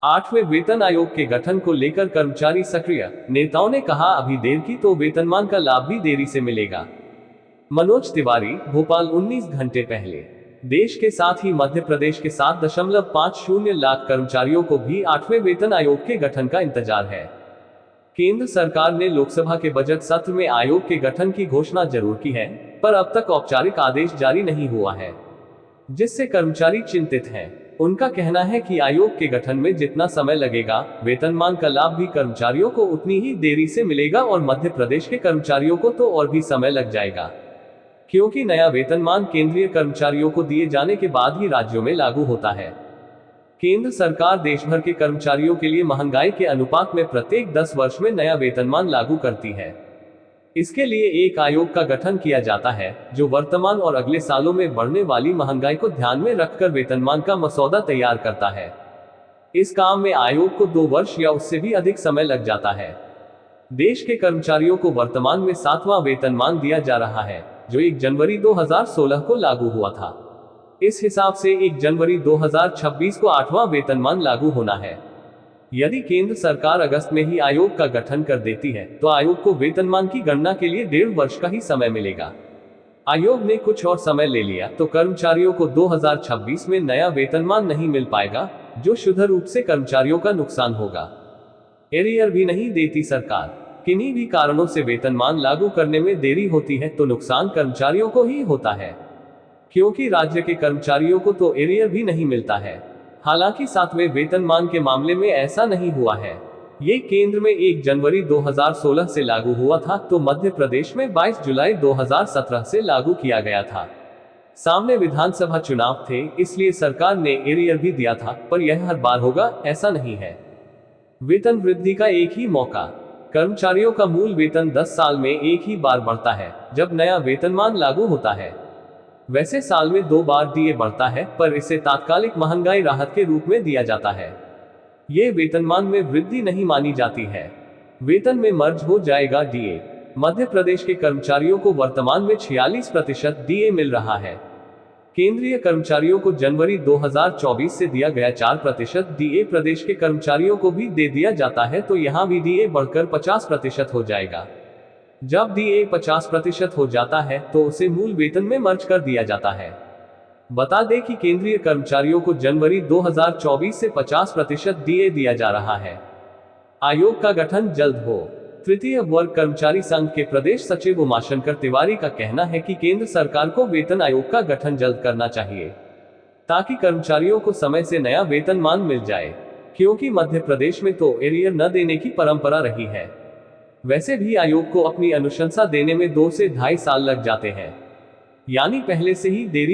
8वें वेतन आयोग के गठन को लेकर कर्मचारी सक्रिय, नेताओं ने कहा अभी देर की तो वेतनमान का लाभ भी देरी से मिलेगा। मनोज तिवारी, भोपाल। 19 घंटे पहले देश के साथ ही मध्य प्रदेश के 7.50 लाख कर्मचारियों को भी 8वें वेतन आयोग के गठन का इंतजार है। केंद्र सरकार ने लोकसभा के बजट सत्र में आयोग के गठन की घोषणा जरूर की है, पर अब तक औपचारिक आदेश जारी नहीं हुआ है, जिससे कर्मचारी चिंतित हैं। उनका कहना है कि आयोग के गठन में जितना समय लगेगा, वेतनमान का लाभ भी कर्मचारियों को उतनी ही देरी से मिलेगा और मध्य प्रदेश के कर्मचारियों को तो और भी समय लग जाएगा, क्योंकि नया वेतनमान केंद्रीय कर्मचारियों को दिए जाने के बाद ही राज्यों में लागू होता है। केंद्र सरकार देश भर के कर्मचारियों के लिए महंगाई के अनुपात में प्रत्येक 10 वर्ष में नया वेतनमान लागू करती है। इसके लिए एक आयोग का गठन किया जाता है, जो वर्तमान और अगले सालों में बढ़ने वाली महंगाई को ध्यान में रखकर वेतनमान का मसौदा तैयार करता है। इस काम में आयोग को 2 वर्ष या उससे भी अधिक समय लग जाता है। देश के कर्मचारियों को वर्तमान में 7वां वेतनमान दिया जा रहा है, जो 1 जनवरी 2016 को लागू हुआ था। इस हिसाब से 1 जनवरी 2026 को 8वां वेतनमान लागू होना है। यदि केंद्र सरकार अगस्त में ही आयोग का गठन कर देती है, तो आयोग को वेतनमान की गणना के लिए 1.5 वर्ष का ही समय मिलेगा। आयोग ने कुछ और समय ले लिया तो कर्मचारियों को 2026 में नया वेतनमान नहीं मिल पाएगा, जो शुद्ध रूप से कर्मचारियों का नुकसान होगा। एरियर भी नहीं देती सरकार। किन्हीं भी कारणों से वेतनमान लागू करने में देरी होती है तो नुकसान कर्मचारियों को ही होता है, क्योंकि राज्य के कर्मचारियों को तो एरियर भी नहीं मिलता है। हालांकि 7वें वेतनमान के मामले में ऐसा नहीं हुआ है। ये केंद्र में 1 जनवरी 2016 से लागू हुआ था, तो मध्य प्रदेश में 22 जुलाई 2017 से लागू किया गया था। सामने विधानसभा चुनाव थे, इसलिए सरकार ने एरियर भी दिया था, पर यह हर बार होगा ऐसा नहीं है। वेतन वृद्धि का एक ही मौका। कर्मचारियों का मूल वेतन 10 साल में एक ही बार बढ़ता है, जब नया वेतनमान लागू होता है। वैसे साल में 2 बार डीए बढ़ता है, पर इसे तात्कालिक महंगाई राहत के रूप में दिया जाता है। ये वेतनमान में वृद्धि नहीं मानी जाती है। वेतन में मर्ज हो जाएगा डीए। मध्य प्रदेश के कर्मचारियों को वर्तमान में 46% डीए मिल रहा है। केंद्रीय कर्मचारियों को जनवरी 2024 से दिया गया 4% डीए प्रदेश के कर्मचारियों को भी दे दिया जाता है, तो यहाँ भी डीए बढ़कर 50% हो जाएगा। जब डीए 50% हो जाता है तो उसे मूल वेतन में मर्ज कर दिया जाता है। बता दें कि केंद्रीय कर्मचारियों को जनवरी 2024 से 50% डीए दिया जा रहा है। आयोग का गठन जल्द हो। तृतीय वर्ग कर्मचारी संघ के प्रदेश सचिव उमाशंकर तिवारी का कहना है कि केंद्र सरकार को वेतन आयोग का गठन जल्द करना चाहिए, ताकि कर्मचारियों को समय से नया वेतनमान मिल जाए, क्योंकि मध्य प्रदेश में तो एरियर न देने की परंपरा रही है। वैसे भी आयोग को अपनी अनुशंसा देने में 2 से 2.5 साल लग जाते हैं, यानी पहले से ही देरी